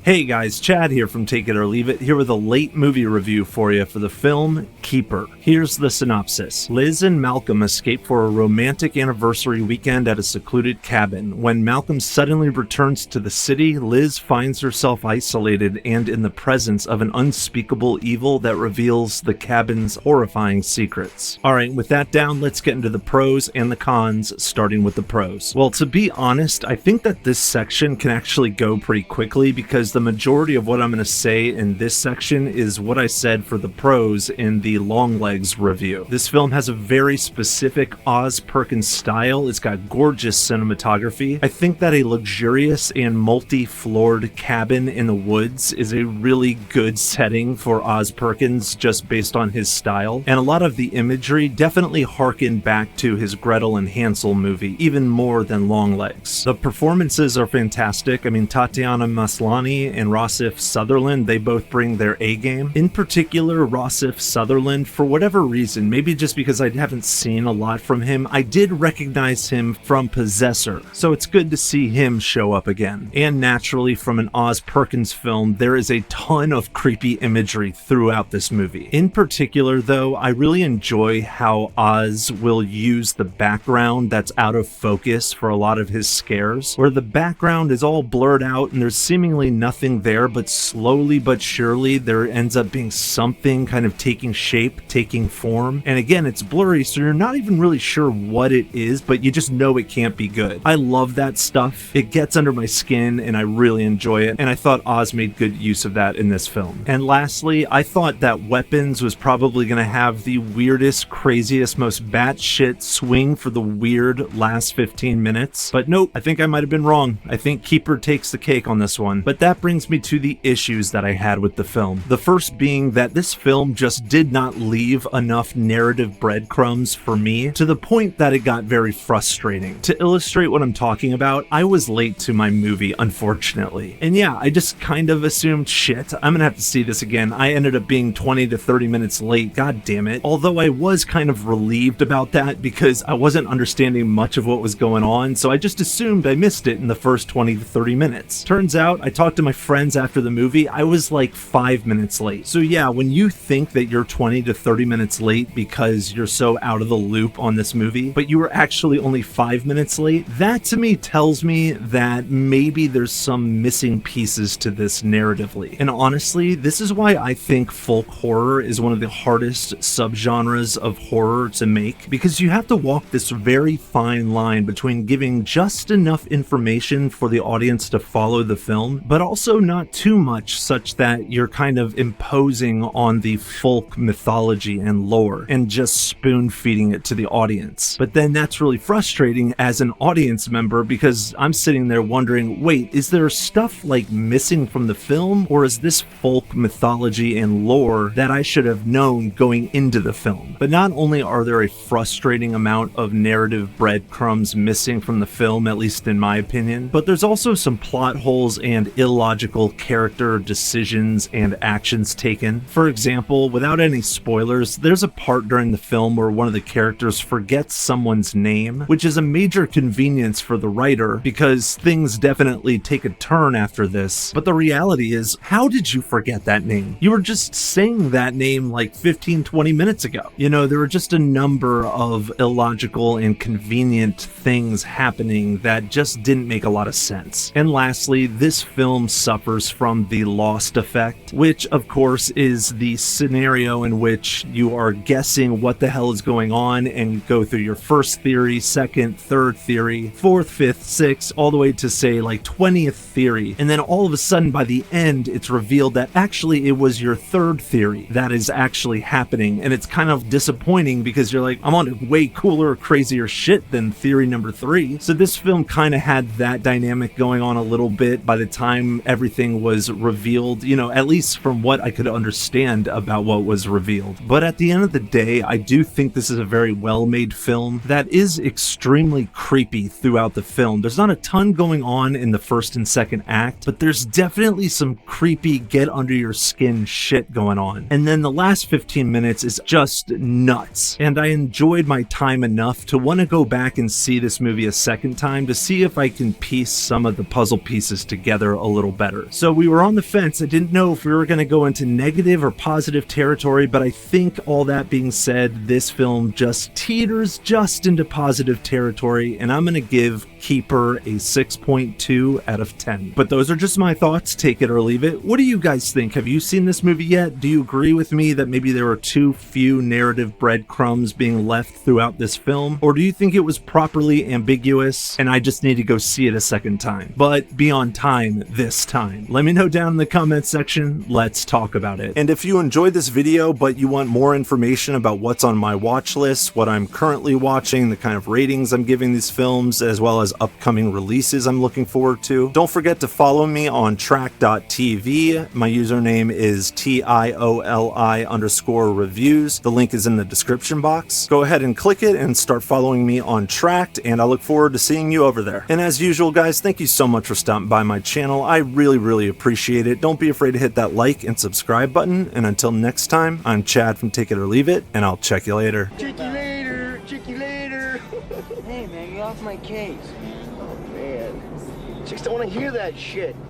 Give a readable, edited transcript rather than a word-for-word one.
Hey guys, Chad here from Take It or Leave It, here with a late movie review for you for the film Keeper. Here's the synopsis. Liz and Malcolm escape for a romantic anniversary weekend at a secluded cabin. When Malcolm suddenly returns to the city, Liz finds herself isolated and in the presence of an unspeakable evil that reveals the cabin's horrifying secrets. Alright, with that down, let's get into the pros and the cons, starting with the pros. Well, to be honest, I think that this section can actually go pretty quickly because the majority of what I'm going to say in this section is what I said for the pros in the Longlegs review. This film has a very specific Oz Perkins style. It's got gorgeous cinematography. I think that a luxurious and multi-floored cabin in the woods is a really good setting for Oz Perkins just based on his style. And a lot of the imagery definitely harkened back to his Gretel and Hansel movie, even more than Longlegs. The performances are fantastic. I mean, Tatiana Maslany and Rossif Sutherland, they both bring their A-game. In particular, Rossif Sutherland, for whatever reason, maybe just because I haven't seen a lot from him, I did recognize him from Possessor, so it's good to see him show up again. And naturally, from an Oz Perkins film, there is a ton of creepy imagery throughout this movie. In particular, though, I really enjoy how Oz will use the background that's out of focus for a lot of his scares, where the background is all blurred out and there's seemingly nothing there, but slowly but surely there ends up being something kind of taking shape, taking form. And again, it's blurry, so you're not even really sure what it is, but you just know it can't be good. I love that stuff. It gets under my skin and I really enjoy it, and I thought Oz made good use of that in this film. And lastly, I thought that Weapons was probably going to have the weirdest, craziest, most batshit swing for the weird last 15 minutes, but nope, I think I might have been wrong. I think Keeper takes the cake on this one. But that brings me to the issues that I had with the film. The first being that this film just did not leave enough narrative breadcrumbs for me, to the point that it got very frustrating. To illustrate what I'm talking about, I was late to my movie, unfortunately. And yeah, I just kind of assumed, shit, I'm gonna have to see this again. I ended up being 20 to 30 minutes late, god damn it. Although I was kind of relieved about that because I wasn't understanding much of what was going on, so I just assumed I missed it in the first 20 to 30 minutes. Turns out, I talked to my friends after the movie, I was like 5 minutes late. So yeah, when you think that you're 20 to 30 minutes late because you're so out of the loop on this movie, but you were actually only 5 minutes late, that to me tells me that maybe there's some missing pieces to this narratively. And honestly, this is why I think folk horror is one of the hardest subgenres of horror to make, because you have to walk this very fine line between giving just enough information for the audience to follow the film, but also not too much such that you're kind of imposing on the folk mythology and lore and just spoon feeding it to the audience. But then that's really frustrating as an audience member because I'm sitting there wondering, wait, is there stuff like missing from the film, or is this folk mythology and lore that I should have known going into the film? But not only are there a frustrating amount of narrative breadcrumbs missing from the film, at least in my opinion, but there's also some plot holes and illogical character decisions and actions taken. For example, without any spoilers, there's a part during the film where one of the characters forgets someone's name, which is a major convenience for the writer because things definitely take a turn after this. But the reality is, how did you forget that name? You were just saying that name like 15-20 minutes ago. You know, there were just a number of illogical and convenient things happening that just didn't make a lot of sense. And lastly, this film suffers from the Lost effect, which of course is the scenario in which you are guessing what the hell is going on and go through your first theory, second, third theory, fourth, fifth, sixth, all the way to say like 20th theory. And then all of a sudden by the end, it's revealed that actually it was your third theory that is actually happening. And it's kind of disappointing because you're like, I'm on way cooler, crazier shit than theory number 3. So this film kind of had that dynamic going on a little bit by the time everything was revealed, at least from what I could understand about what was revealed. But at the end of the day, I do think this is a very well-made film that is extremely creepy throughout the film. There's not a ton going on in the first and second act, but there's definitely some creepy get under your skin shit going on. And then the last 15 minutes is just nuts. And I enjoyed my time enough to want to go back and see this movie a second time to see if I can piece some of the puzzle pieces together a little better. So we were on the fence. I didn't know if we were going to go into negative or positive territory, but I think all that being said, this film just teeters just into positive territory, and I'm going to give Keeper a 6.2 out of 10. But those are just my thoughts, take it or leave it. What do you guys think? Have you seen this movie yet? Do you agree with me that maybe there were too few narrative breadcrumbs being left throughout this film? Or do you think it was properly ambiguous and I just need to go see it a second time? But be on time this time. Let me know down in the comments section. Let's talk about it. And if you enjoyed this video but you want more information about what's on my watch list, what I'm currently watching, the kind of ratings I'm giving these films, as well as upcoming releases I'm looking forward to, don't forget to follow me on track.tv. My username is TIOLI_reviews. The link is in the description box. Go ahead and click it and start following me on Tracked, and I look forward to seeing you over there. And as usual, guys, thank you so much for stopping by my channel. I really appreciate it. Don't be afraid to hit that like and subscribe button. And until next time, I'm Chad from Take It or Leave It, and I'll check you later. Check you later. Check you later. Hey, man, get off my case. Oh, man. Chicks don't want to hear that shit.